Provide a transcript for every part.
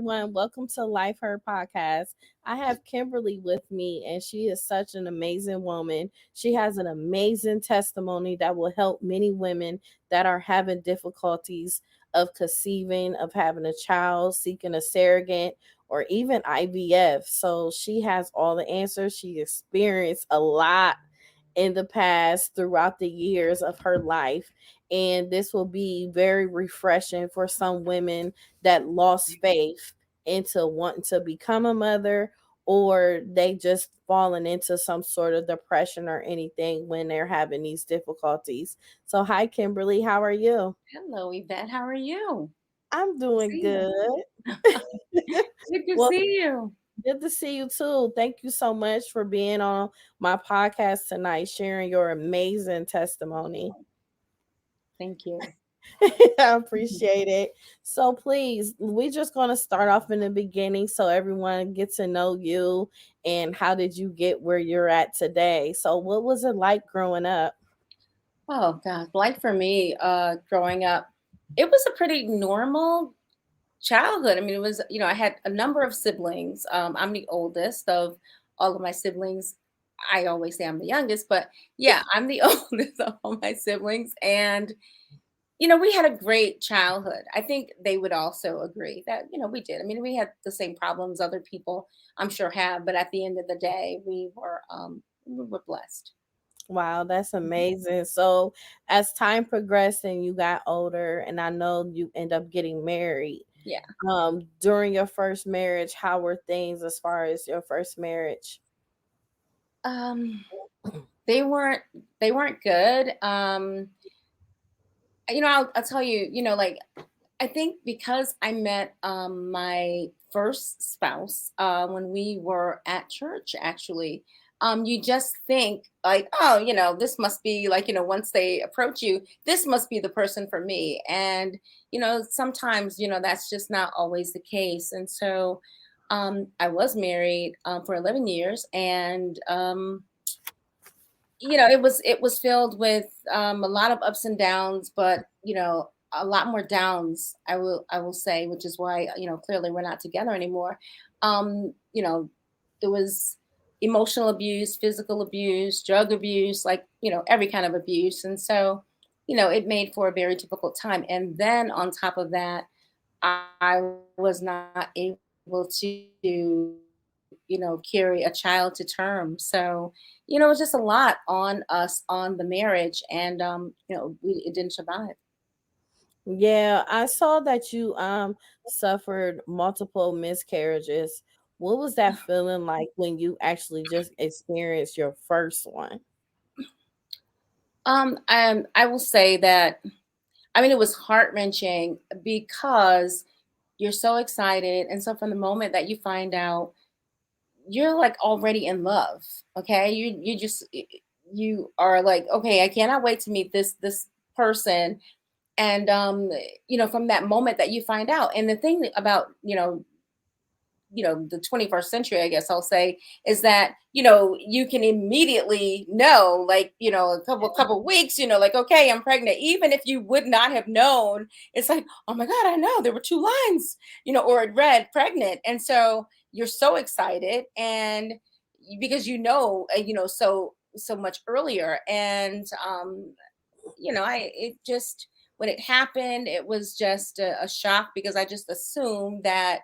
everyone. Welcome to Life Her Podcast. I have Kimberly with me, and she is such an amazing woman. She has an amazing testimony that will help many women that are having difficulties of conceiving, of having a child, seeking a surrogate, or even IVF. So she has all the answers. She experienced a lot in the past throughout the years of her life. And this will be very refreshing for some women that lost faith into wanting to become a mother, or they just fallen into some sort of depression or anything when they're having these difficulties. So hi Kimberly, how are you? Hello, Yvette. How are you? I'm Good to doing see you. good. Good to Well, see you. good to see you too. Thank you so much for being on my podcast tonight, sharing your amazing testimony. Thank you. I appreciate it. So please, we're just gonna start off in the beginning so everyone gets to know you and how did you get where you're at today. So what was it like growing up? Oh God, like for me, growing up, it was a pretty normal childhood. I mean, it was, I had a number of siblings. I'm the oldest of all of my siblings. I always say I'm the youngest, but yeah, I'm the oldest of all my siblings. And we had a great childhood. I think they would also agree that, we did. I mean, we had the same problems other people I'm sure have, but at the end of the day, we were blessed. Wow, that's amazing. So as time progressed and you got older, and I know you end up getting married. Yeah. During your first marriage, how were things as far as your first marriage? Um, they weren't they weren't good. I'll tell you, like I think because I met my first spouse when we were at church, actually. You just think like, oh, this must be like, once they approach you, this must be the person for me. And, sometimes, that's just not always the case. And so I was married for 11 years, and it was filled with a lot of ups and downs, but a lot more downs. I will say, which is why clearly we're not together anymore. Um, you know, there was emotional abuse, physical abuse, drug abuse, like every kind of abuse, and so it made for a very difficult time. And then on top of that, I was not able to carry a child to term. So it was just a lot on us on the marriage, and it didn't survive. Yeah, I saw that you suffered multiple miscarriages. What was that feeling like when you actually just experienced your first one? I will say that, I mean, it was heart wrenching because you're so excited, and so from the moment that you find out, you're like already in love. Okay, you are like, okay, I cannot wait to meet this person. And from that moment that you find out, and the thing about the 21st century, I guess I'll say, is that you can immediately know, like, a couple weeks, like, okay, I'm pregnant, even if you would not have known. It's like, oh my god, I know there were two lines, or it read pregnant. And so you're so excited, and because so much earlier. And I it just when it happened, it was just a shock, because I just assumed that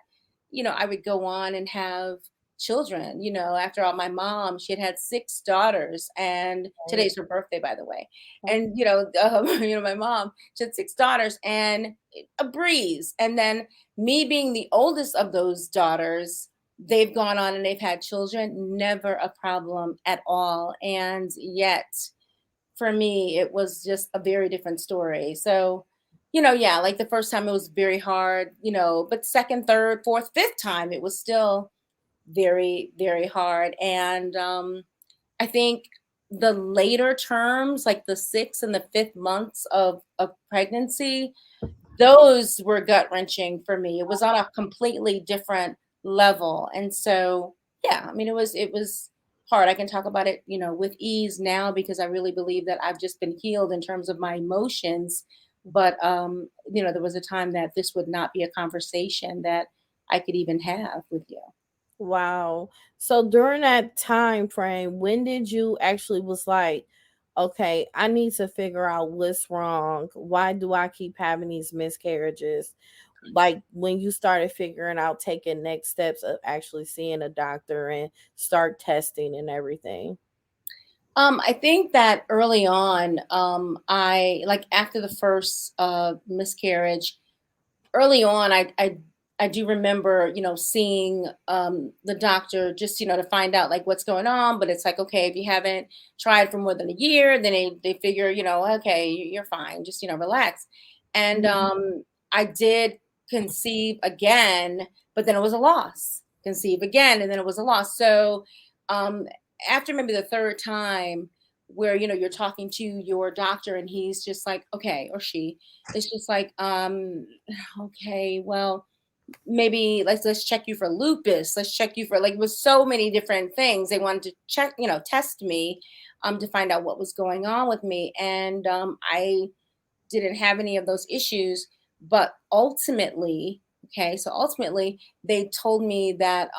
I would go on and have children. After all, my mom, she had 6 daughters, and Right. today's her birthday, by the way. And my mom, she had 6 daughters, and a breeze. And then me being the oldest of those daughters, they've gone on and they've had children, never a problem at all. And yet for me, it was just a very different story. So, yeah, like the first time it was very hard, but second, third, fourth, fifth time, it was still very, very hard. And I think the later terms, like the sixth and the fifth months of pregnancy, those were gut wrenching for me. It was on a completely different level. And so, yeah, I mean, it was hard. I can talk about it, with ease now, because I really believe that I've just been healed in terms of my emotions. But there was a time that this would not be a conversation that I could even have with you. Wow. So during that time frame, when did you actually was like, okay, I need to figure out what's wrong. Why do I keep having these miscarriages? Like when you started figuring out taking next steps of actually seeing a doctor and start testing and everything. I think that early on, I like after the first miscarriage, early on, I do remember, seeing the doctor just, to find out like what's going on. But it's like, okay, if you haven't tried for more than a year, then they figure, okay, you're fine, just, relax. And Mhm. I did conceive again, but then it was a loss. Conceive again, and then it was a loss. So um, after maybe the third time, where you're talking to your doctor and he's just like, okay, or she, it's just like, okay, well, maybe let's check you for lupus. Let's check you for, like, it was so many different things. They wanted to check, test me to find out what was going on with me. And I didn't have any of those issues. But ultimately, okay, so ultimately they told me that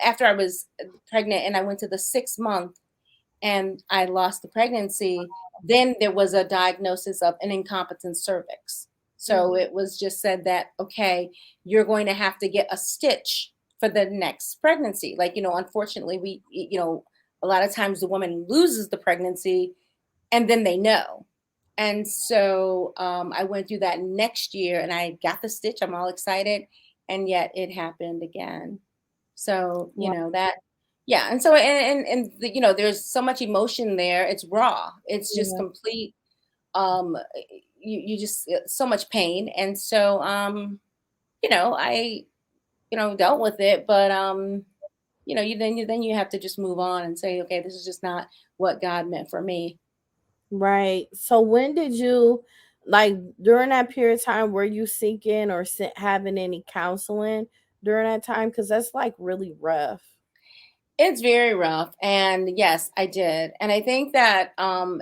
after I was pregnant and I went to the 6 month and I lost the pregnancy, then there was a diagnosis of an incompetent cervix. So Mhm. it was just said that, okay, you're going to have to get a stitch for the next pregnancy. Like, unfortunately, a lot of times the woman loses the pregnancy and then they know. And so I went through that next year and I got the stitch. I'm all excited. And yet it happened again. So, Wow. that, yeah. And so, there's so much emotion there. It's raw. It's just Yeah. complete, um, you just, so much pain. And so, I, dealt with it, but, then you have to just move on and say, okay, this is just not what God meant for me. Right. So when did you like during that period of time were you seeking or having any counseling during that time? Because that's like really rough. It's very rough. And yes, I did. And I think that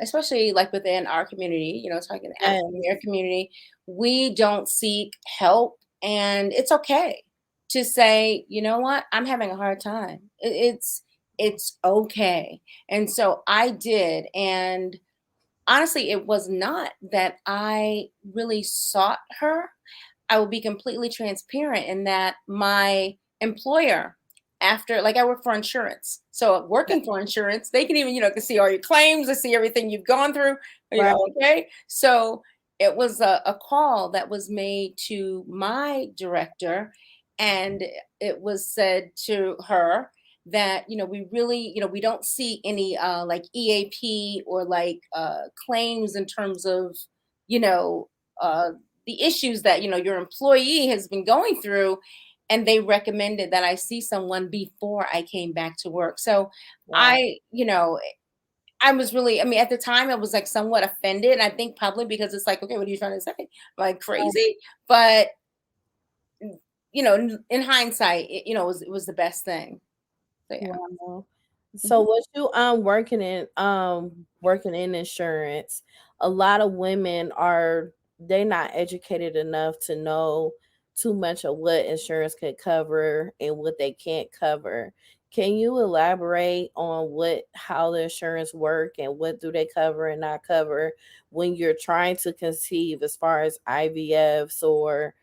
especially like within our community, talking the African Yes. American community, we don't seek help. And it's okay to say, you know what, I'm having a hard time. It's okay. And so I did. And honestly, it was not that I really sought her. I will be completely transparent in that my employer, after, like, I work for insurance. So working for insurance, they can even, can see all your claims, they see everything you've gone through, Right. okay. So it was a call that was made to my director, and it was said to her that, we really, we don't see any like EAP or like claims in terms of, you know, uh the issues that your employee has been going through, and they recommended that I see someone before I came back to work. So Wow. I was really, I mean, at the time I was like somewhat offended, and I think probably because it's like, okay, what are you trying to say, like crazy? But in hindsight, it was the best thing. So yeah. Wow. So Mhm. was you working in insurance, a lot of women are they not educated enough to know too much of what insurance can cover and what they can't cover. Can you elaborate on what how the insurance work and what do they cover and not cover when you're trying to conceive as far as IVFs or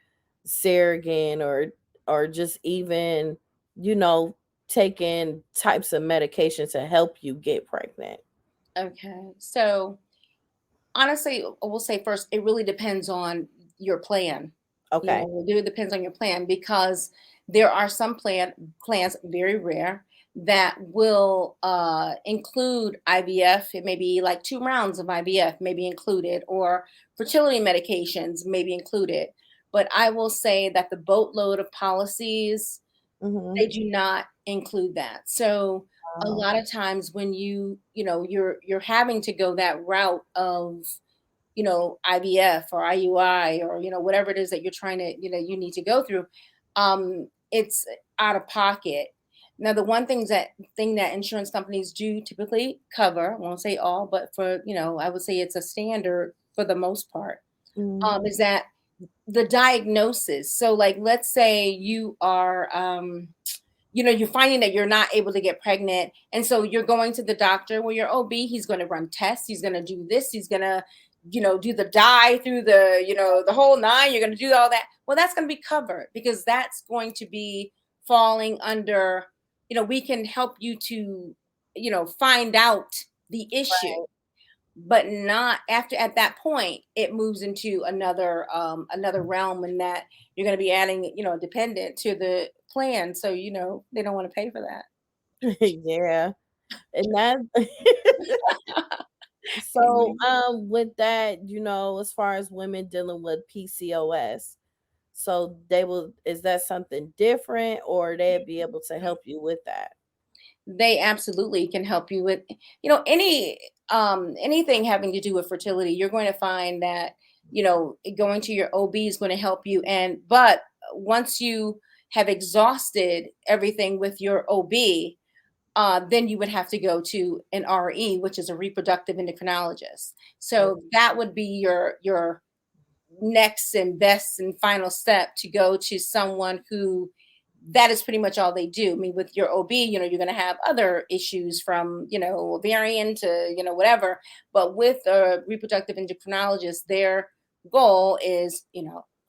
surrogate or just even you know taking types of medication to help you get pregnant. Okay. So honestly, I will say first, it really depends on your plan. Okay. It really depends on your plan, because there are some plans, very rare, that will include IVF. It may be like 2 rounds of IVF may be included, or fertility medications may be included. But I will say that the boatload of policies, Mhm. they do not include that. So a Wow. lot of times when you're having to go that route of IVF or IUI, or whatever it is that you're trying to, you need to go through, it's out of pocket. Now, the one thing that insurance companies do typically cover, I won't say all, but for, I would say it's a standard for the most part, Mhm. is that the diagnosis. So like, let's say you are, you're finding that you're not able to get pregnant. And so you're going to the doctor. Well, your OB, he's going to run tests. He's going to do this. He's going to, do the dye through the whole nine. You're going to do all that. Well, that's going to be covered because that's going to be falling under, we can help you to, find out the issue, but not after. At that point it moves into another realm, and that you're going to be adding a dependent to the plan, so they don't want to pay for that. Yeah. And that so Mhm. with that, as far as women dealing with PCOS, so they will is that something different, or they'd be able to help you with that? They absolutely can help you with anything having to do with fertility. You're going to find that going to your OB is going to help you, and but once you have exhausted everything with your OB, then you would have to go to an RE, which is a reproductive endocrinologist. So that would be your next and best and final step, to go to someone who, that is pretty much all they do. I mean, with your OB, you're going to have other issues from, ovarian to, whatever. But with a reproductive endocrinologist, their goal is,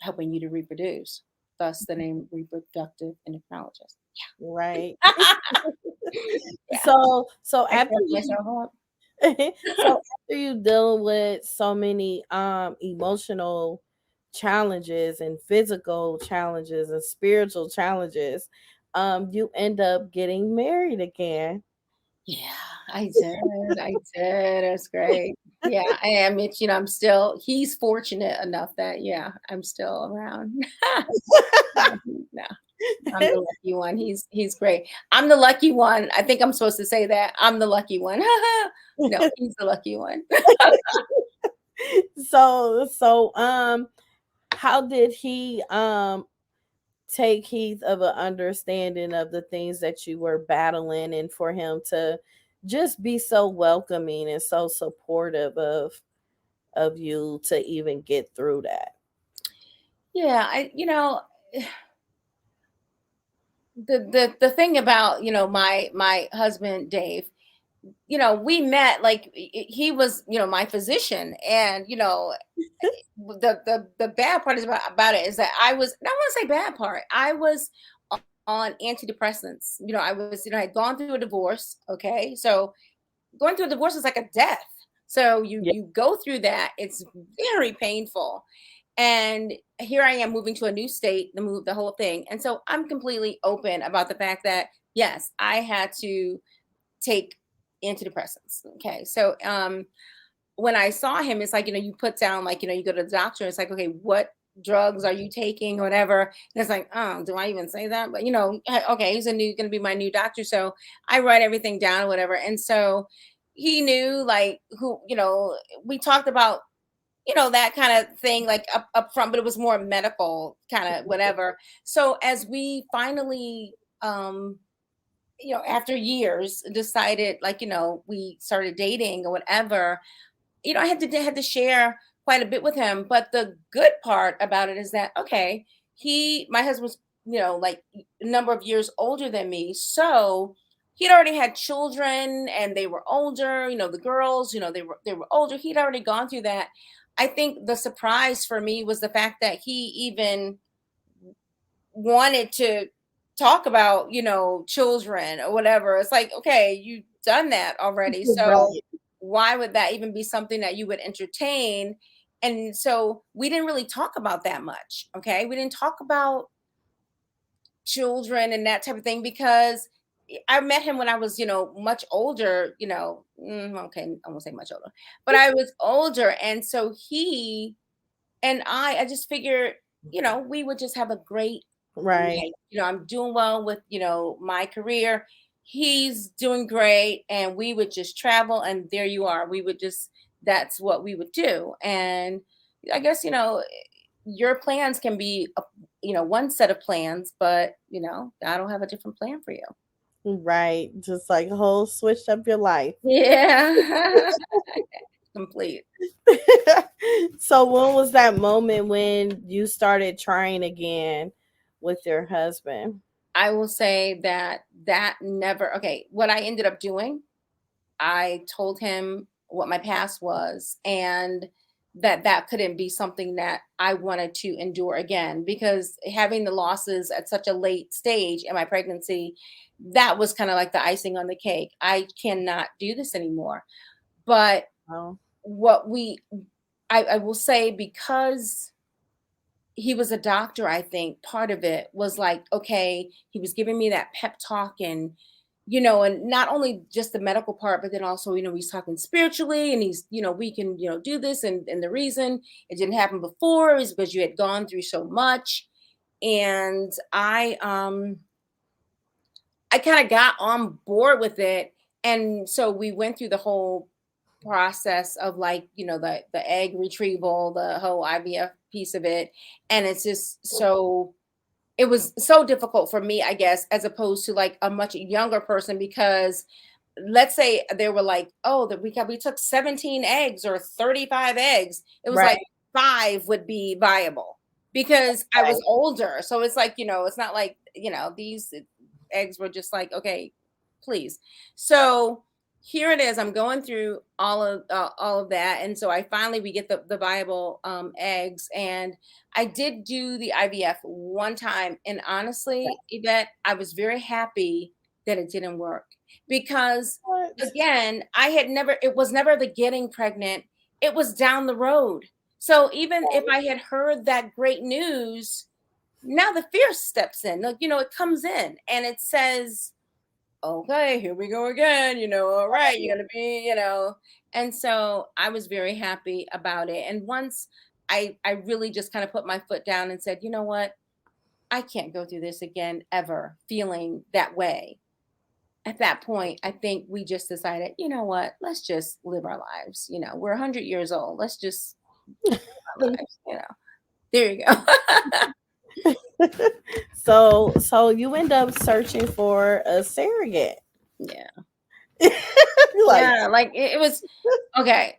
helping you to reproduce. Thus the name reproductive endocrinologist. Right. Yeah. So I after cracked you myself up. so after you deal with so many emotional challenges and physical challenges and spiritual challenges, you end up getting married again. Yeah, I did. I did. It's great. Yeah, I am. It's, I'm still, he's fortunate enough that, yeah, I'm still around. No, I'm the lucky one. He's great. I'm the lucky one. I think I'm supposed to say that. I'm the lucky one. No, he's the lucky one. So how did he take heed of an understanding of the things that you were battling, and for him to just be so welcoming and so supportive of you to even get through that? Yeah, the thing about, my husband Dave, we met, like he was, my physician, and the bad part is about it is that I don't want to say bad part. I was on antidepressants. I was, I had gone through a divorce. Okay. So going through a divorce is like a death. So you Yeah. you go through that. It's very painful. And here I am moving to a new state, the whole thing. And so I'm completely open about the fact that yes, I had to take antidepressants. Okay. So when I saw him, it's like, you put down, like, you go to the doctor, it's like, okay, what drugs are you taking or whatever? And it's like, oh, do I even say that? But okay, he's gonna be my new doctor. So I write everything down or whatever. And so he knew, like, who, we talked about, that kind of thing, like up front, but it was more medical kind of whatever. So as we finally after years decided, like, we started dating or whatever, I had to share quite a bit with him. But the good part about it is that, okay, my husband's, like a number of years older than me. So he'd already had children and they were older, the girls, they were older. He'd already gone through that. I think the surprise for me was the fact that he even wanted to talk about, children or whatever. It's like, okay, you've done that already. So Right. why would that even be something that you would entertain? And so we didn't really talk about that much. Okay. We didn't talk about children and that type of thing because I met him when I was, much older, okay, I won't say much older, but I was older. And so he and I just figured, we would just have a great Right. life. I'm doing well with, my career. He's doing great. And we would just travel. And there you are. That's what we would do. And I guess, your plans can be, one set of plans, but, I don't have a different plan for you. Right. Just like a whole switch up your life. Yeah. complete. So when was that moment when you started trying again with your husband? I will say that never, okay, what I ended up doing, I told him what my past was, and that couldn't be something that I wanted to endure again, because having the losses at such a late stage in my pregnancy, that was kind of like the icing on the cake. I cannot do this anymore. But Oh, what we I will say, because he was a doctor, I think part of it was like, okay, he was giving me that pep talk, and and not only just the medical part, but then also, he's talking spiritually, and he's, we can, do this, and the reason it didn't happen before is because you had gone through so much. And I kind of got on board with it. And so we went through the whole process of, like, the egg retrieval, the whole IVF piece of it. And it's just so it was so difficult for me, I guess, as opposed to like a much younger person, because let's say they were like, oh, that we took 17 eggs or 35 eggs. It was like right, 5 would be viable because I was right. older. So it's like, it's not like, these eggs were just like, okay, please. So here it is. I'm going through all of that, and so I finally we get the viable eggs, and I did do the IVF one time, and honestly, Yvette, I was very happy that it didn't work, because What? again, it was never the getting pregnant, it was down the road. So even if I had heard that great news, now the fear steps in. Like, it comes in and it says, okay, here we go again, all right, you're gonna be, and so I was very happy about it. And once I really just kind of put my foot down and said, you know what, I can't go through this again ever feeling that way. At that point, I think we just decided, you know what, let's just live our lives. We're 100 years old. Let's just live our lives. There you go. So you end up searching for a surrogate. Yeah. Like, Yeah. Like it was okay.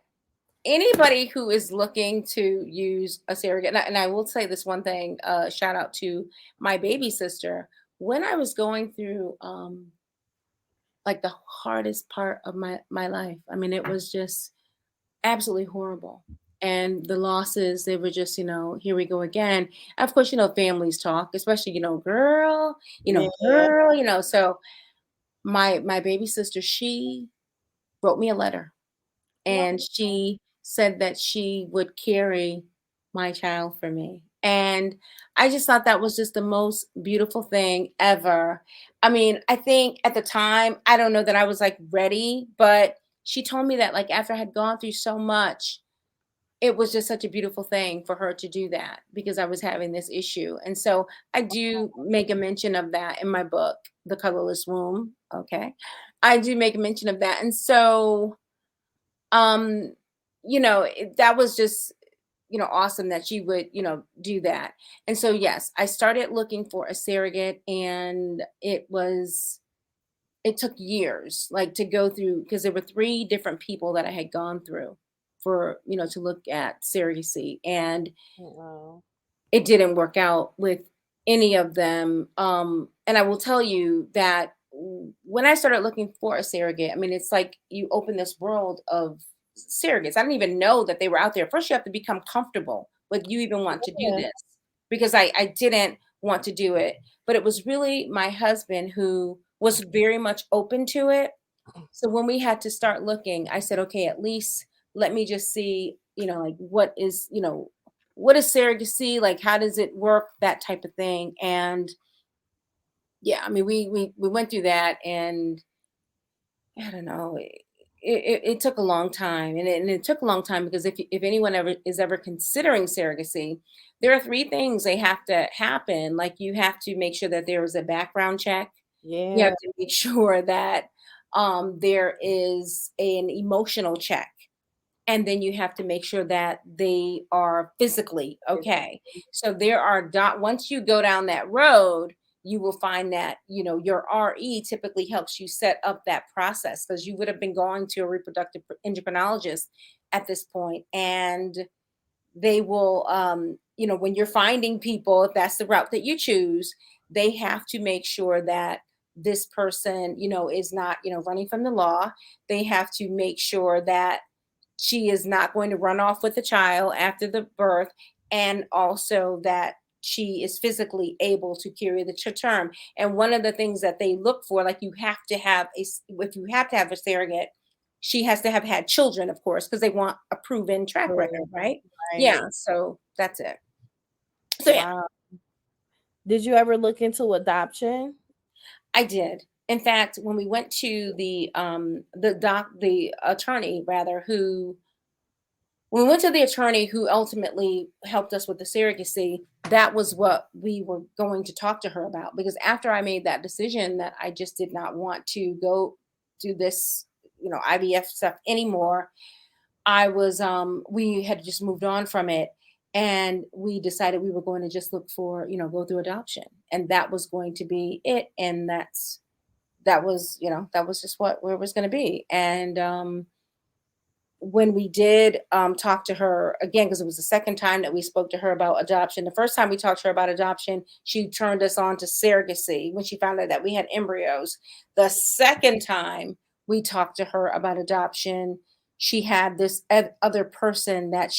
Anybody who is looking to use a surrogate, and I will say this one thing, shout out to my baby sister. When I was going through like the hardest part of my life, I mean, it was just absolutely horrible. And the losses, they were just, here we go again. Of course, families talk, especially, girl, yeah. girl, so my baby sister, she wrote me a letter, and Wow. she said that she would carry my child for me. And I just thought that was just the most beautiful thing ever. I mean, I think at the time, I don't know that I was like ready, but she told me that, like, after I had gone through so much, it was just such a beautiful thing for her to do that, because I was having this issue. And so I do make a mention of that in my book, The Colorless Womb. Okay. I do make a mention of that. And so um that was just awesome that she would do that. And so yes, I started looking for a surrogate, and it took years, like, to go through, because there were 3 different people that I had gone through for to look at surrogacy, and Wow. it didn't work out with any of them. And I will tell you that when I started looking for a surrogate, I mean, it's like you open this world of surrogates. I didn't even know that they were out there. First, you have to become comfortable with you even want to do Yeah. this, because I didn't want to do it. But it was really my husband who was very much open to it. So when we had to start looking, I said, okay, at least let me just see, like, what is surrogacy? Like, how does it work? That type of thing. And yeah, I mean, we went through that, and I don't know, it took a long time, and it took a long time, because if anyone ever is ever considering surrogacy, there are 3 things they have to happen. Like, you have to make sure that there is a background check. You have Yeah. to make sure that there is an emotional check. And then you have to make sure that they are physically okay. So there are once you go down that road, you will find that, your RE typically helps you set up that process, because you would have been going to a reproductive endocrinologist at this point, and they will, when you're finding people, if that's the route that you choose, they have to make sure that this person, is not, running from the law. They have to make sure that she is not going to run off with the child after the birth, and also that she is physically able to carry the term. And one of the things that they look for, like, you have to have if you have to have a surrogate, she has to have had children, of course, because they want a proven track record, right? Yeah, Right. so that's it. So yeah, Wow. Did you ever look into adoption? I did. In fact, when we went to the attorney rather, who when we went to the attorney who ultimately helped us with the surrogacy, that was what we were going to talk to her about. Because after I made that decision that I just did not want to go do this, IVF stuff anymore, we had just moved on from it. And we decided we were going to just look for, go through adoption. And that was going to be it. And that was just where it was going to be. And when we did talk to her again, because it was the second time that we spoke to her about adoption. The first time we talked to her about adoption, she turned us on to surrogacy when she found out that we had embryos. The second time we talked to her about adoption, she had this other person that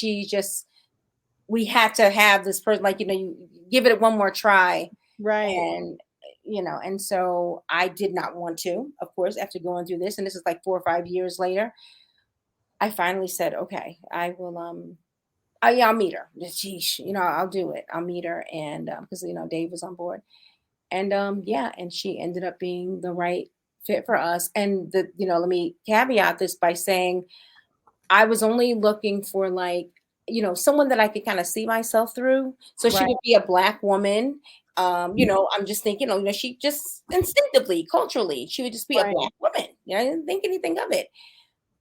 we had to have this person, like, you give it one more try. Right. And and so I did not want to, of course, after going through this, and this is like 4 or 5 years later, I finally said, okay, I will, yeah, I'll meet her. Sheesh, I'll do it. I'll meet her. And because, Dave was on board. And yeah, and she ended up being the right fit for us. And let me caveat this by saying I was only looking for, like, someone that I could kind of see myself through. So she Right. would be a Black woman. I'm just thinking, she just instinctively, culturally, she would just be a Right. Black woman. I didn't think anything of it.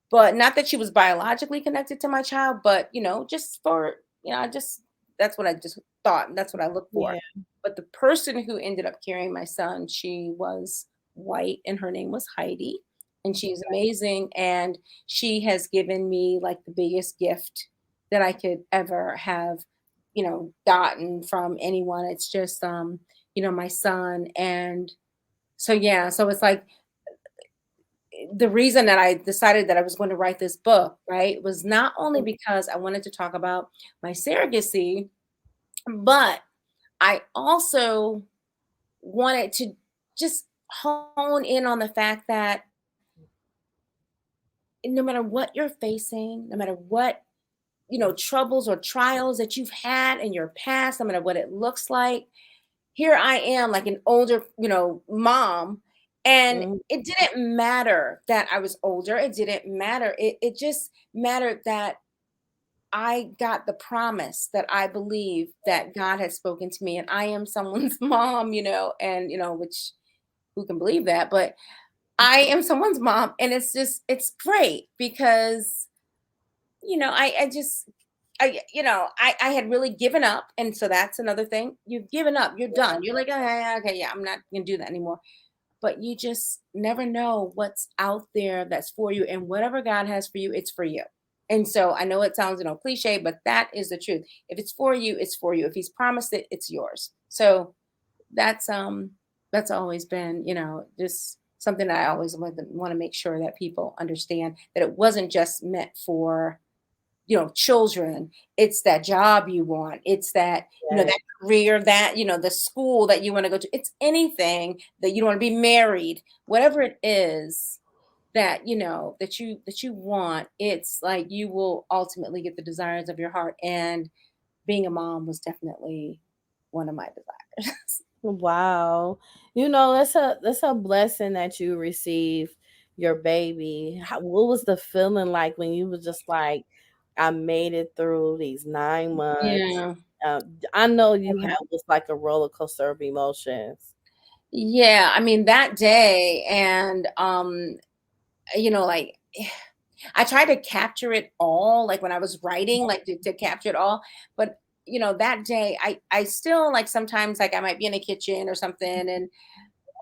But not that she was biologically connected to my child, but, just for, I just that's what I just thought, and that's what I look for. Yeah. But the person who ended up carrying my son, she was white and her name was Heidi, and she's amazing, and she has given me, like, the biggest gift that I could ever have, gotten from anyone. It's just my son. And so yeah, so it's like the reason that I decided that I was going to write this book, right, was not only because I wanted to talk about my surrogacy, but I also wanted to just hone in on the fact that no matter what you're facing, no matter what, troubles or trials that you've had in your past, no matter what it looks like, here I am, like an older, mom. And Mhm. it didn't matter that I was older. It didn't matter. It just mattered that I got the promise that I believe that God had spoken to me. And I am someone's mom, and, which who can believe that? But I am someone's mom. And it's great because, I just, I had really given up. And so that's another thing. You've given up, you're done. You're like, okay, yeah, I'm not going to do that anymore. But you just never know what's out there that's for you. And whatever God has for you, it's for you. And so I know it sounds, cliche, but that is the truth. If it's for you, it's for you. If he's promised it, it's yours. So that's always been, just something that I always want to make sure that people understand, that it wasn't just meant for, children. It's that job you want. It's that, Yes. that career, that, the school that you want to go to. It's anything that you want to be married, whatever it is that, that you want. It's like you will ultimately get the desires of your heart. And being a mom was definitely one of my desires. Wow. That's a blessing that you received your baby. What was the feeling like when you was just like, I made it through these 9 months? Yeah. I know you had was like a roller coaster of emotions. Yeah. I mean, that day, and like, I tried to capture it all, like when I was writing, like to capture it all. But that day, I still, like, sometimes, like, I might be in the kitchen or something and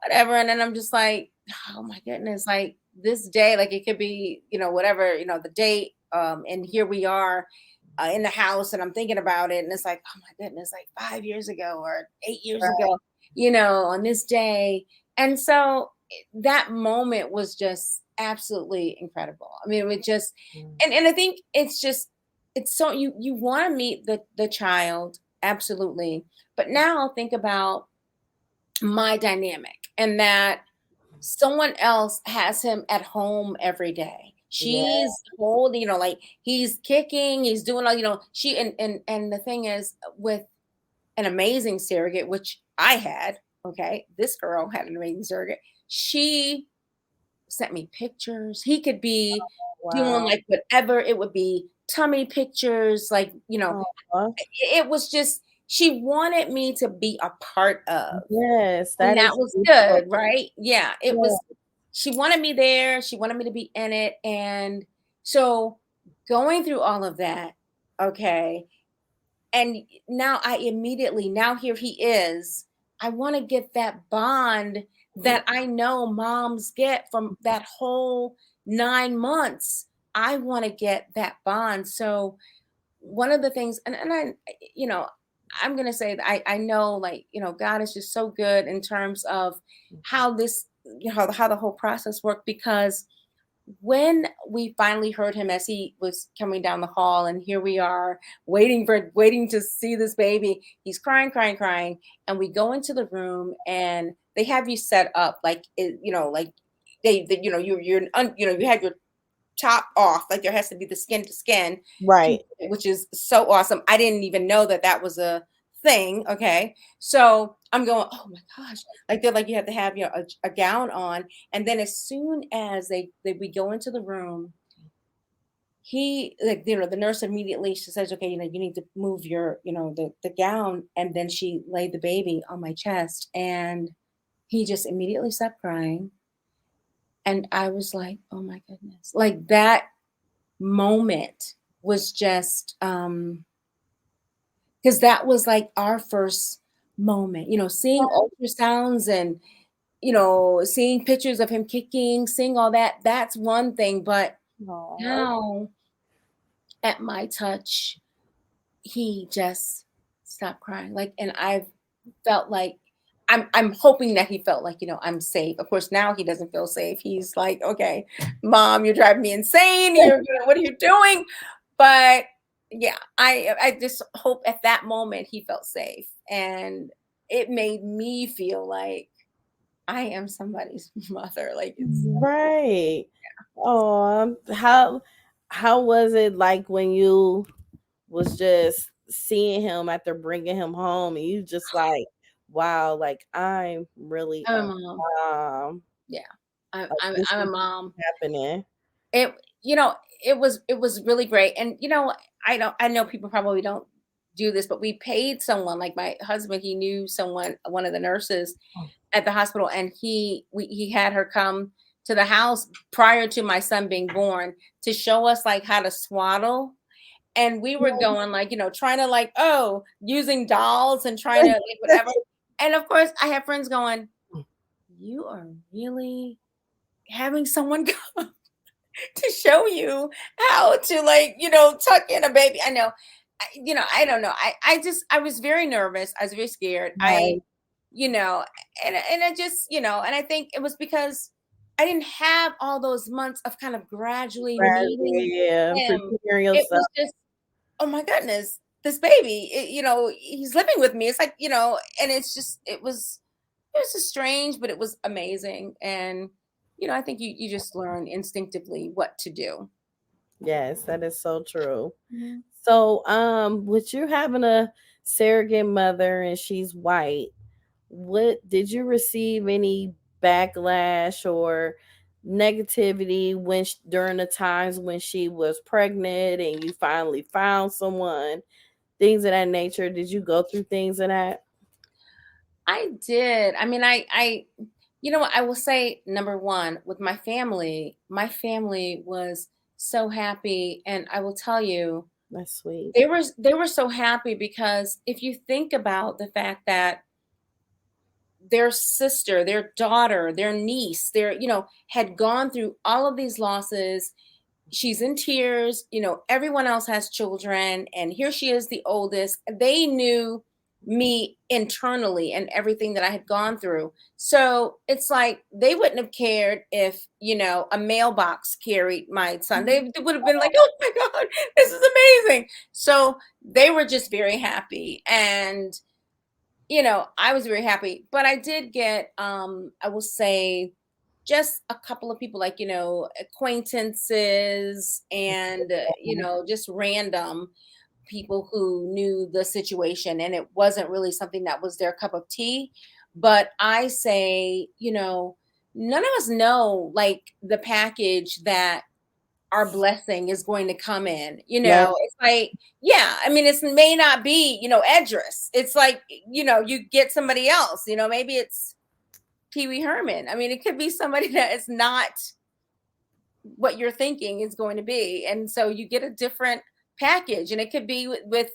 whatever, and then I'm just like, oh my goodness, like, this day, like, it could be, whatever, the date and here we are in the house, and I'm thinking about it, and it's like, oh my goodness, like 5 years ago or 8 years Right. ago, on this day. And so that moment was just absolutely incredible. I mean, it was just, and I think it's so you want to meet the child, absolutely. But now think about my dynamic, and that someone else has him at home every day. Yeah. She's holding, like he's kicking, he's doing all, she and the thing is, with an amazing surrogate, which I had, okay, this girl had an amazing surrogate. She sent me pictures. He could be doing Wow. like whatever, it would be tummy pictures, like, Aw. it was just, she wanted me to be a part of. Yes, And that that is was beautiful. good, right? Yeah, it Yeah. was, she wanted me there, she wanted me to be in it, and so going through all of that, okay, and now now here he is, I wanna get that bond that I know moms get from that whole 9 months. I wanna get that bond, so one of the things, and I, you know, I'm gonna say that I know, like, God is just so good in terms of how this, how the whole process worked, because when we finally heard him as he was coming down the hall, and here we are waiting to see this baby, he's crying, crying, crying, and we go into the room, and they have you set up like like you have your top off, like there has to be the skin to skin, Right. which is so awesome. I didn't even know that that was a thing. Okay, so I'm going, oh my gosh, like they're like, you have to have a gown on, and then as soon as we go into the room, he, like, the nurse immediately, she says, okay, you need to move your, the gown, and then she laid the baby on my chest, and he just immediately stopped crying, and I was like, oh my goodness, like that moment was just because that was like our first moment, seeing ultrasounds, and seeing pictures of him kicking, seeing all that, that's one thing, but Aw. now at my touch, he just stopped crying, like, and I felt like, I'm hoping that he felt like, I'm safe. Of course, now he doesn't feel safe. He's like, okay, mom, you're driving me insane. What are you doing? But yeah, I just hope at that moment he felt safe, and it made me feel like I am somebody's mother. Like, it's, Right. Oh, how was it like when you was just seeing him after bringing him home, and you just like, wow, like I'm really I'm a a mom. mom. Yeah, I'm Like I'm this I'm is a mom. happening. It it was really great. And I know people probably don't do this, but we paid someone, like my husband, he knew someone, one of the nurses at the hospital, and he had her come to the house prior to my son being born to show us like how to swaddle. And we were going like, trying to, like, oh, using dolls and trying to, like, whatever. And of course I have friends going, you are really having someone come to show you how to, like, tuck in a baby. I know, I don't know. I was very nervous. I was very scared. Right. You know, and I just, and I think it was because I didn't have all those months of kind of gradually Right. meeting Yeah. him. Preparing It yourself. was just, oh my goodness, this baby, he's living with me. It's like, and it's just, it was just strange, but it was amazing. And, I think you just learn instinctively what to do. Yes, that is so true. Mhm. So, with you having a surrogate mother and she's white, what did you receive any backlash or negativity during the times when she was pregnant and you finally found someone, things of that nature? Did you go through things of that? I did. I mean, what I will say, number one, with my family was so happy. And I will tell you, That's sweet. they were so happy, because if you think about the fact that their sister, their daughter, their niece, had gone through all of these losses, she's in tears, everyone else has children, and here she is, the oldest. They knew me internally and everything that I had gone through. So it's like they wouldn't have cared if, a mailbox carried my son. They would have been like, oh my God, this is amazing. So they were just very happy. And, I was very happy. But I did get, I will say, just a couple of people, like, acquaintances and, just random people who knew the situation, and it wasn't really something that was their cup of tea. But I say, none of us know like the package that our blessing is going to come in. Right. It's like, yeah, I mean, it may not be, Edris. It's like, you get somebody else, maybe it's Pee Wee Herman. I mean, it could be somebody that is not what you're thinking is going to be. And so you get a different package, and it could be with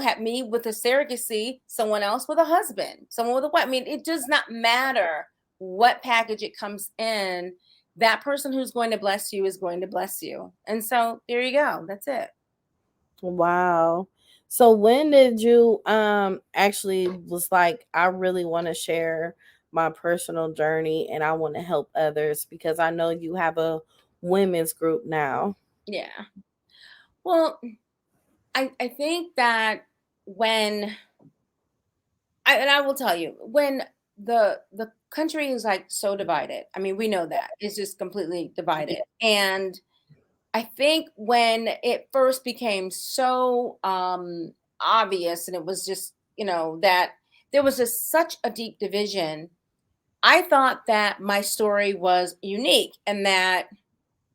have me with a surrogacy, someone else with a husband, someone with a wife. I mean, it does not matter what package it comes in. That person who's going to bless you is going to bless you. And so there you go. That's it. Wow. So when did you actually was like, I really want to share my personal journey and I want to help others, because I know you have a women's group now. Yeah. Well, I think that when I will tell you, when the country is like so divided, I mean, we know that it's just completely divided. And I think when it first became so obvious, and it was just, that there was just such a deep division, I thought that my story was unique and that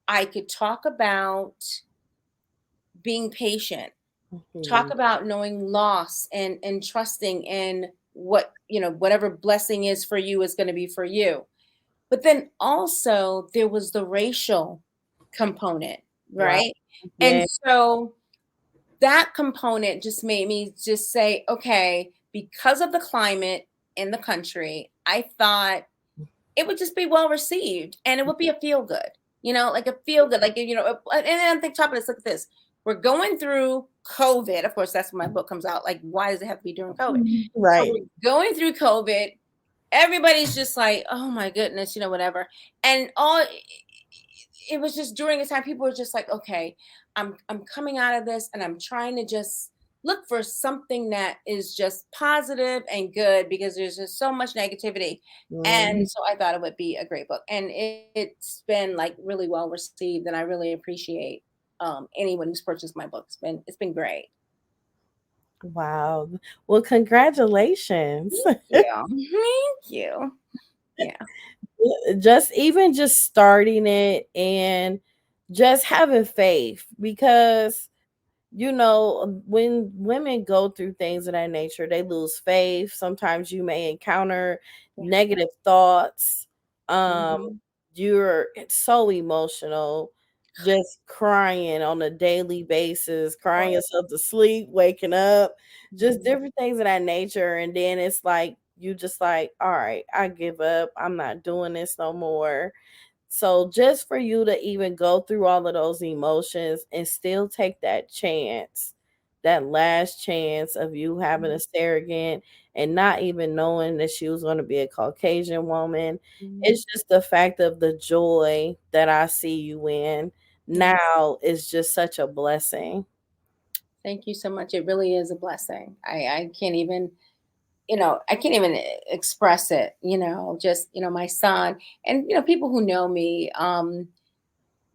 I could talk about being patient, talk Mhm. about knowing loss and trusting in what, whatever blessing is for you is going to be for you. But then also there was the racial component, Wow. right? And Yeah. so that component just made me just say, okay, because of the climate in the country, I thought it would just be well received and it would be a feel good, like a feel good, like, and then I think, top of this, look at this. We're going through COVID. Of course, that's when my book comes out. Like, why does it have to be during COVID? So Right. we're going through COVID. Everybody's just like, oh my goodness, whatever. And it was just during a time people were just like, okay, I'm coming out of this and I'm trying to just look for something that is just positive and good, because there's just so much negativity. And so I thought it would be a great book, and it's been like really well received, and I really appreciate anyone who's purchased my book. It's been great. Wow. Well, congratulations. Yeah. Thank you. Yeah. Just starting it and just having faith, because when women go through things of that nature, they lose faith. Sometimes you may encounter Yeah. negative thoughts. Mhm. You're so emotional, just crying on a daily basis, crying Right. yourself to sleep, waking up, just Mhm. different things of that nature. And then it's like, you just like, all right, I give up. I'm not doing this no more. So just for you to even go through all of those emotions and still take that chance, that last chance of you having a surrogate and not even knowing that she was going to be a Caucasian woman, Mhm. it's just the fact of the joy that I see you in Yeah. now is just such a blessing. Thank you so much. It really is a blessing. I can't even, I can't even express it, just, my son and, people who know me.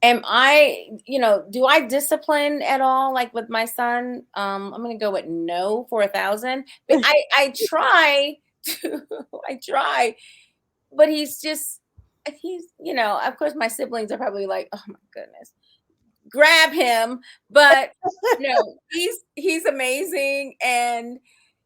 Am I, do I discipline at all? Like with my son? I'm going to go with no for 1,000, but I try to, I try, but he's, of course my siblings are probably like, oh my goodness, grab him. But no, he's amazing. And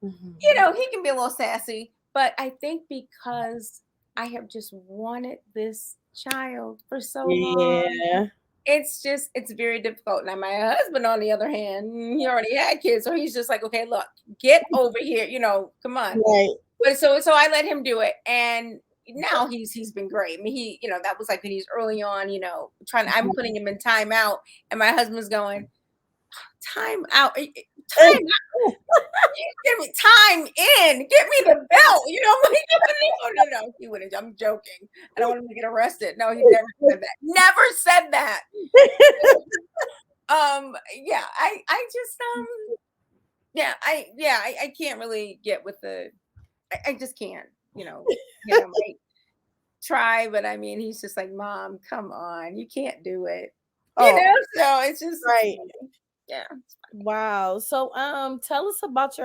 Mhm. he can be a little sassy, but I think because I have just wanted this child for so long, Yeah. it's very difficult. Now my husband, on the other hand, he already had kids, so he's just like, okay, look, get over here, come on. Right. But so I let him do it, and now he's been great. I mean, that was like when he's early on, I'm putting him in timeout, and my husband's going, time out, time out. Give me time in. Get me the belt. I'm like, no. He wouldn't. I'm joking. I don't want him to get arrested. No, he never said that. Never said that. Yeah, I just I can't really get with I just can't, I might try, but I mean, he's just like, Mom, come on, you can't do it. So it's just right. Yeah. Wow. So tell us about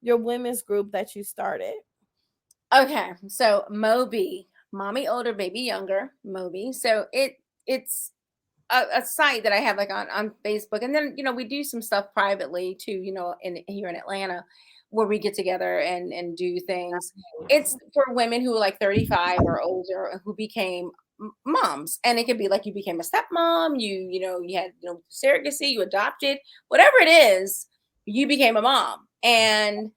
your women's group that you started. Okay. So Moby, mommy older, baby younger, Moby. So it's a site that I have like on Facebook. And then, we do some stuff privately too, here in Atlanta, where we get together and do things. It's for women who are like 35 or older who became moms. And it could be like you became a stepmom, you had surrogacy, you adopted, whatever it is, you became a mom. And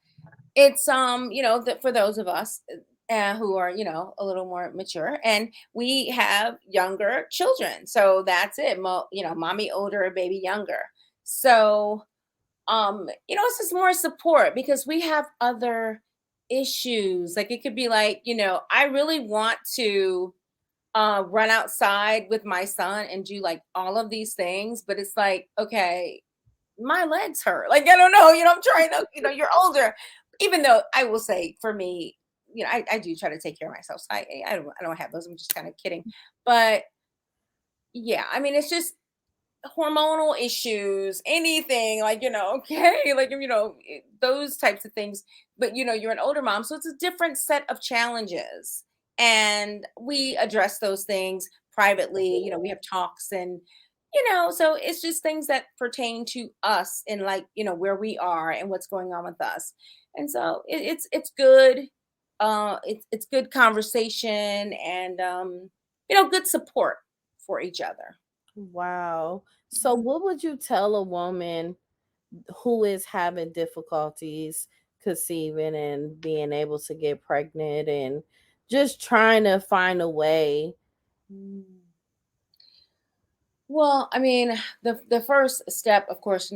it's for those of us who are a little more mature, and we have younger children, so that's it. Mommy older, baby younger. So it's just more support because we have other issues. Like it could be like, I really want to run outside with my son and do like all of these things, but it's like, okay, my legs hurt. Like, I don't know, I'm trying to, you're older. Even though I will say for me, I do try to take care of myself. So I don't have those. I'm just kind of kidding. But yeah, I mean, it's just hormonal issues, anything like, okay, like, those types of things. But, you're an older mom. So it's a different set of challenges. And we address those things privately. We have talks and, so it's just things that pertain to us and like, where we are and what's going on with us. And so it's good. It's good conversation and, good support for each other. Wow. So what would you tell a woman who is having difficulties conceiving and being able to get pregnant and just trying to find a way? Well, I mean, the first step, of course,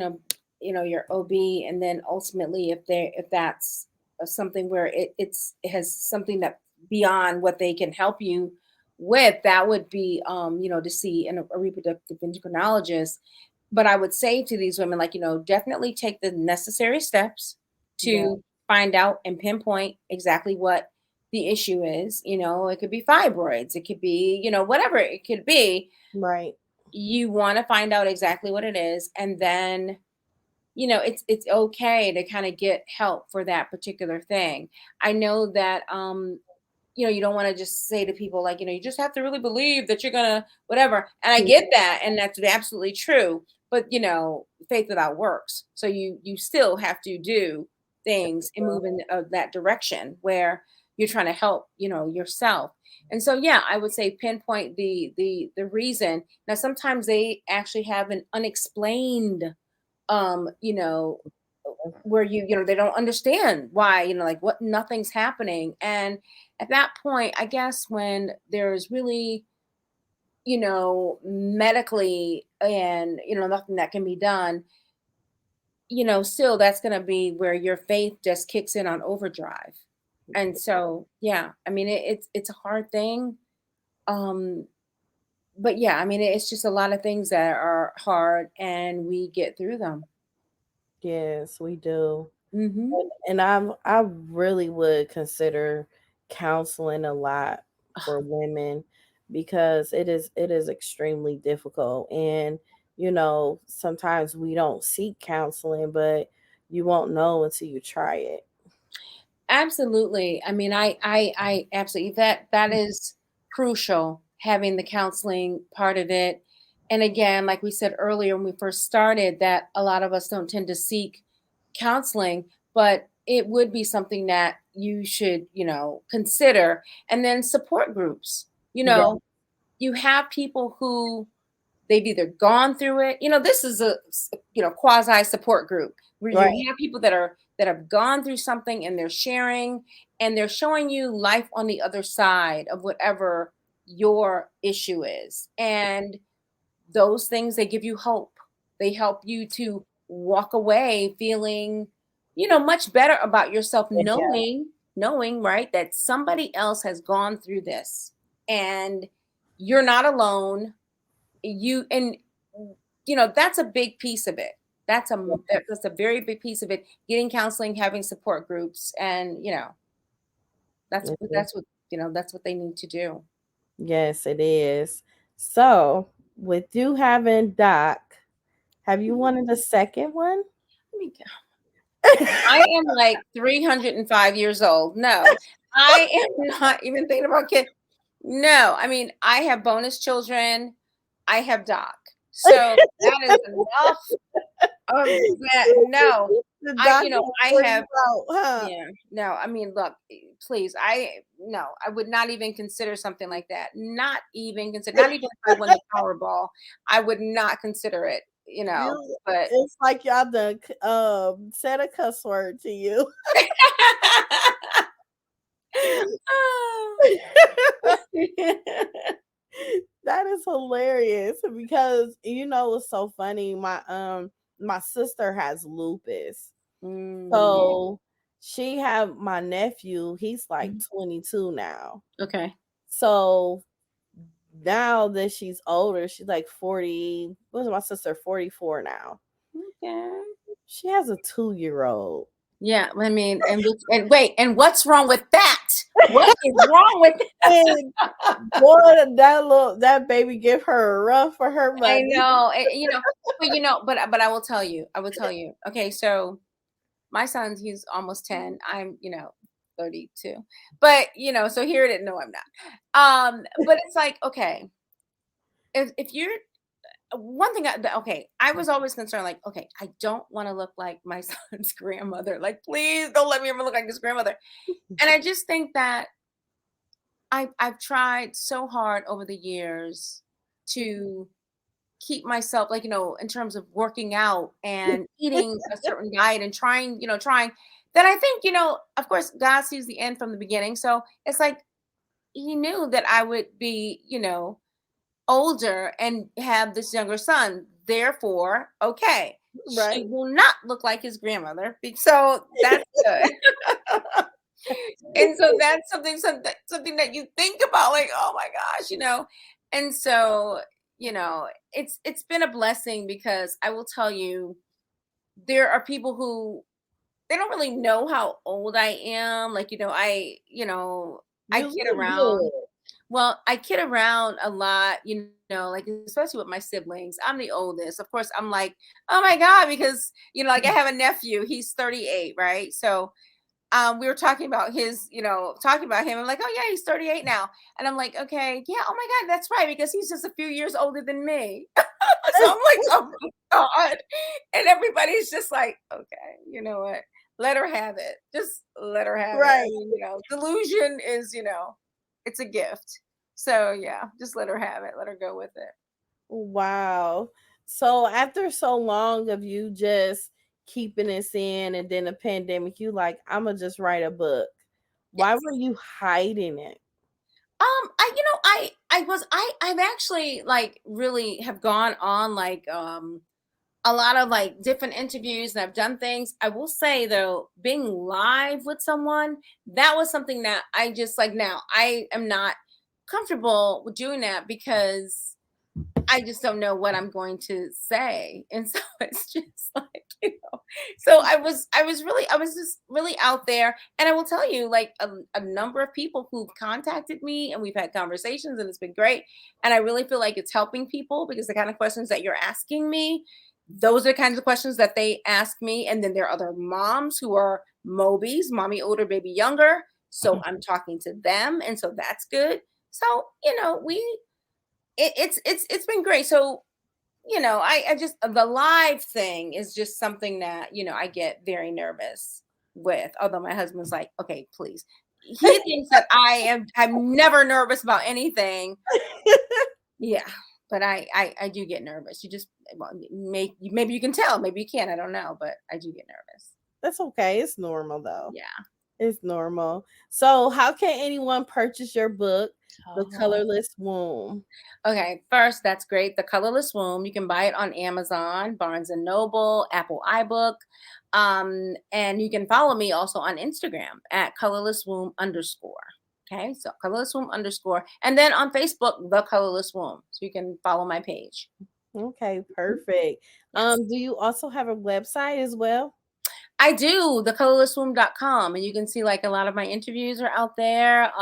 your OB, and then ultimately, if that's something where it has something that beyond what they can help you with, that would be to see a reproductive endocrinologist. But I would say to these women, like, definitely take the necessary steps to Yeah. find out and pinpoint exactly what the issue is. It could be fibroids, it could be, whatever it could be. Right. You want to find out exactly what it is, and then it's okay to kind of get help for that particular thing. I know that you don't want to just say to people like, you just have to really believe that you're gonna whatever, and I get that, and that's absolutely true. But faith without works, so you still have to do things and move in that direction where you're trying to help yourself. And so yeah, I would say pinpoint the reason. Now sometimes they actually have an unexplained where they don't understand why, like what, nothing's happening. And at that point, I guess when there's really medically and nothing that can be done, still that's going to be where your faith just kicks in on overdrive. And so yeah, I mean it's a hard thing. But yeah, I mean it's just a lot of things that are hard and we get through them. Yes, we do. Mm-hmm. And I really would consider counseling a lot for women because it is extremely difficult. And sometimes we don't seek counseling, but you won't know until you try it. Absolutely. I mean, I absolutely, that is crucial, having the counseling part of it. And again, like we said earlier when we first started, that a lot of us don't tend to seek counseling, but it would be something that you should, consider. And then support groups. Yeah. You have people who they've either gone through it. This is a quasi support group where Right. you have people that have gone through something and they're sharing, and they're showing you life on the other side of whatever your issue is. And those things, they give you hope. They help you to walk away feeling, much better about yourself, Yeah. knowing, right, that somebody else has gone through this and you're not alone. That's a big piece of it. That's a very big piece of it. Getting counseling, having support groups, and that's Mhm. that's what that's what they need to do. Yes, it is. So, with you having Doc, have you Mhm. wanted a second one? Let me I am like 305 years old. No, I am not even thinking about kids. No, I mean, I have bonus children. I have Doc. So that is enough of that. No, The I, doctor will I wear have, you out, huh? yeah, no, I mean, look, please, no, I would not even consider something like that. Not even consider, not even if I won the Powerball, I would not consider it, You, but. it's like y'all done said a cuss word to you. That is hilarious because it's so funny. My sister has lupus. Mm, So she have my nephew, he's like mhm. 22 now. Okay. So now that she's older, she's like 40. What is my sister 44 now? Okay. She has a 2-year-old. Yeah, I mean, and wait, and what's wrong with that? What is wrong with And that? boy, that baby give her a run for her I money. know, but I will tell you, Okay, so my son's he's almost 10. I'm 32, but so here it is. No, I'm not. But it's like, okay, if you're one thing, okay, I was always concerned, like, okay, I don't want to look like my son's grandmother. Like, please don't let me ever look like his grandmother. And I just think that I've tried so hard over the years to keep myself, like, in terms of working out and eating a certain diet and trying that. I think, of course, God sees the end from the beginning. So it's like he knew that I would be, older and have this younger son. Therefore, okay, Right. she will not look like his grandmother. So that's good. And so that's something that you think about, like, oh my gosh, and so it's been a blessing, because I will tell you, there are people who they don't really know how old I am. Like, I You kid look around. good. Well, I kid around a lot, like, especially with my siblings. I'm the oldest, of course. I'm like, oh my god, because like, I have a nephew, he's 38, right? So we were talking about him. I'm like, oh yeah, he's 38 now. And I'm like, okay, yeah, oh my God, that's right, because he's just a few years older than me. So I'm like, oh my God. And everybody's just like, okay, you know what? Let her have it. Just let her have it. I Right. mean, delusion is, it's a gift. So yeah, just let her have it. Let her go with it. Wow. So after so long of you just keeping this in and then a pandemic, you like, I'ma just write a book. Why Yes. were you hiding it? I've actually, like, really have gone on, like, a lot of, like, different interviews, and I've done things. I will say though, being live with someone, that was something that I just, like, now I am not comfortable with doing that, because I just don't know what I'm going to say. And so it's just like, so I was just really out there. And I will tell you, like, a number of people who've contacted me, and we've had conversations, and it's been great. And I really feel like it's helping people, because the kind of questions that you're asking me, those are the kinds of questions that they ask me. And then there are other moms who are Mobies, mommy older, baby younger. So I'm talking to them. And so that's good. So, it's been great. So, I just, the live thing is just something that, I get very nervous with. Although my husband's like, okay, please. He thinks that I'm never nervous about anything. Yeah. But I do get nervous. You just, well, maybe you can tell, maybe you can't, I don't know, but I do get nervous. That's okay. It's normal though. Yeah. It's normal. So, how can anyone purchase your book, The Oh. Colorless Womb? Okay, first, that's great. The Colorless Womb. You can buy it on Amazon, Barnes and Noble, Apple iBook. And you can follow me also on Instagram at colorless womb underscore. Okay, so colorless womb underscore. And then on Facebook, The Colorless Womb. So you can follow my page. Okay, Mhm. perfect. Yes. Do you also have a website as well? I do, thecolorlesswomb.com, and you can see like a lot of my interviews are out there.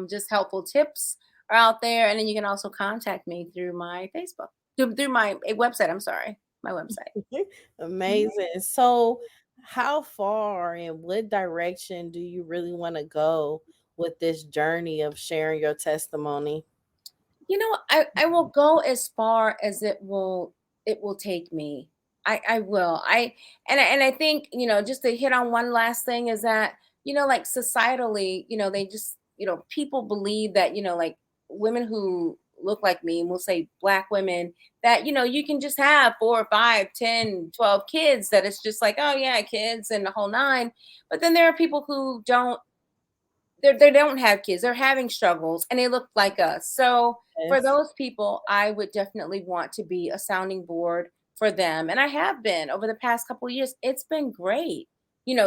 Just helpful tips are out there, and then you can also contact me through my Facebook, through my website. I'm sorry, my website. Mhm. Amazing. So, how far and what direction do you really want to go with this journey of sharing your testimony? I will go as far as it will take me. I will. And I think, just to hit on one last thing is that, like societally, they just, people believe that, like women who look like me, we'll say black women, that, you can just have 4 or 5, 10, 12 kids, that it's just like, oh yeah, kids and the whole nine. But then there are people who they don't have kids. They're having struggles and they look like us. So for Yes. those people, I would definitely want to be a sounding board for them. And I have been over the past couple of years. It's been great,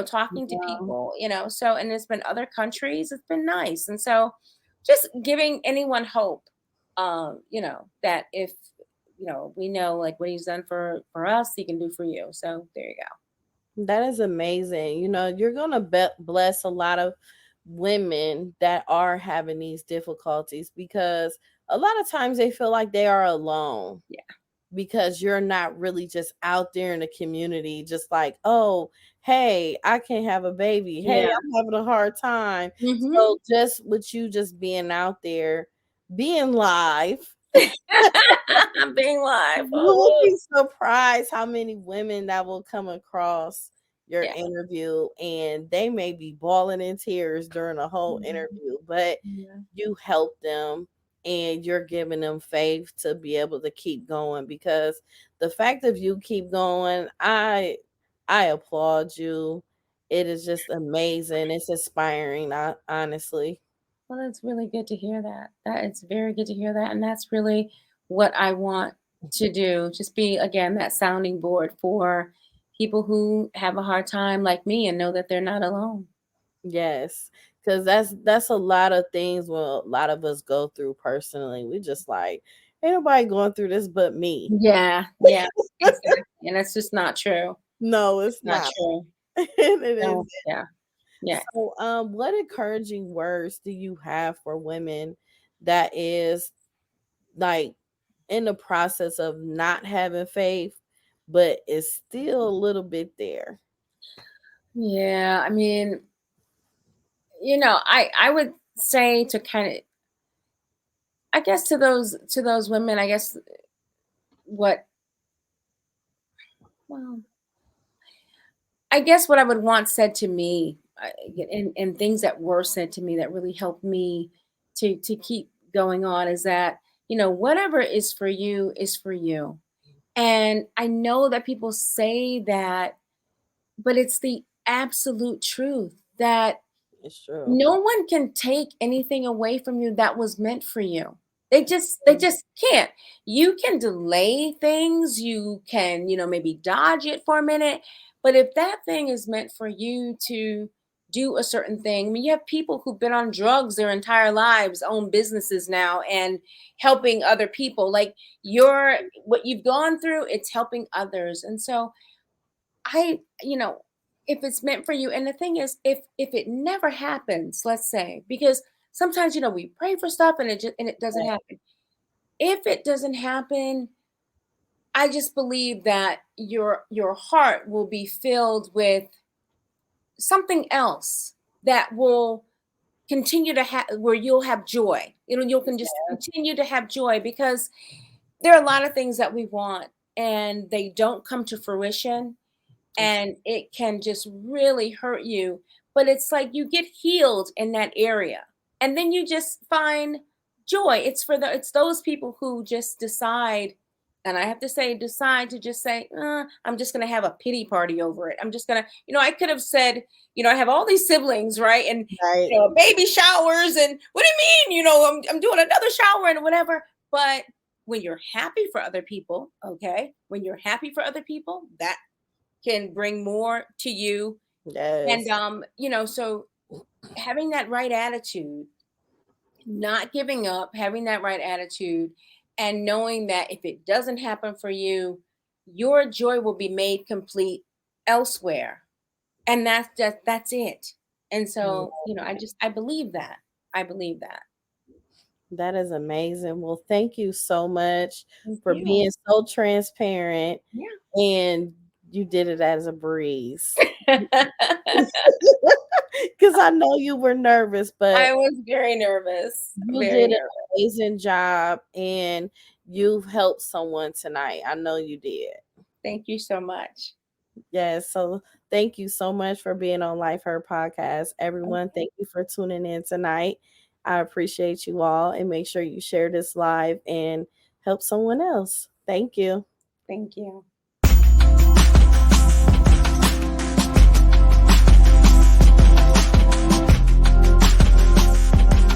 talking to Wow. people, so, and it's been other countries. It's been nice. And so just giving anyone hope, that if, we know like what he's done for us, he can do for you. So there you go. That is amazing. You're going to bless a lot of women that are having these difficulties because a lot of times they feel like they are alone Yeah. because you're not really just out there in the community, just like, oh, hey, I can't have a baby. Hey, Yeah. I'm having a hard time. Hmm. So, just with you just being out there, being live, I'm being live. you will be surprised how many women that will come across your Yeah. interview and they may be bawling in tears during the whole Mhm. interview, but Yeah. you help them and you're giving them faith to be able to keep going because the fact of you keep going, I applaud you. It is just amazing. It's inspiring, honestly. Well, it's really good to hear that. That it's very good to hear that. And that's really what I want to do. Just be, again, that sounding board for people who have a hard time like me and know that they're not alone. Yes, because that's a lot of things what a lot of us go through personally. We just like, ain't nobody going through this but me. Yeah. Yeah. Exactly. And that's just not true. No, It's it's not not. true. It is. So, yeah. Yeah. So, what encouraging words do you have for women that is like in the process of not having faith, but is still a little bit there? Yeah. I mean, I would say to kind of, I guess to those women, I guess what well I guess what I would want said to me, and things that were said to me that really helped me to keep going on is that, whatever is for you is for you. And I know that people say that, but it's the absolute truth that It's true. no one can take anything away from you that was meant for you. They just can't. You can delay things, you can, maybe dodge it for a minute, but if that thing is meant for you to do a certain thing, I mean, you have people who've been on drugs their entire lives, own businesses now and helping other people. Like what you've gone through, it's helping others. And so if it's meant for you, and the thing is, if it never happens, let's say, because sometimes, we pray for stuff and it doesn't happen. If it doesn't happen, I just believe that your heart will be filled with something else that will continue to have where you'll have joy. You can just continue to have joy because there are a lot of things that we want and they don't come to fruition and it can just really hurt you. But it's like you get healed in that area, and then you just find joy. It's those people who just decide And I have to say, decide to just say, I'm just going to have a pity party over it. I'm just going to, I could have said, I have all these siblings, right? And, Right. baby showers. And what do you mean? I'm doing another shower and whatever. But when you're happy for other people, okay, when you're happy for other people, that can bring more to you. Yes. And, so having that right attitude, not giving up, having that right attitude, and knowing that if it doesn't happen for you, your joy will be made complete elsewhere. And that's it. And so, I believe that. I believe that. That is amazing. Well, thank you so much Thank for you. being so transparent, Yeah. and you did it as a breeze. Because I know you were nervous, but I was very nervous. you Very did an nervous. amazing job, and you've helped someone tonight. I know you did. Thank you so much. Yes. So thank you so much for being on Life Her Podcast. Everyone, thank you for tuning in tonight. I appreciate you all, and make sure you share this live and help someone else. Thank you. Thank you.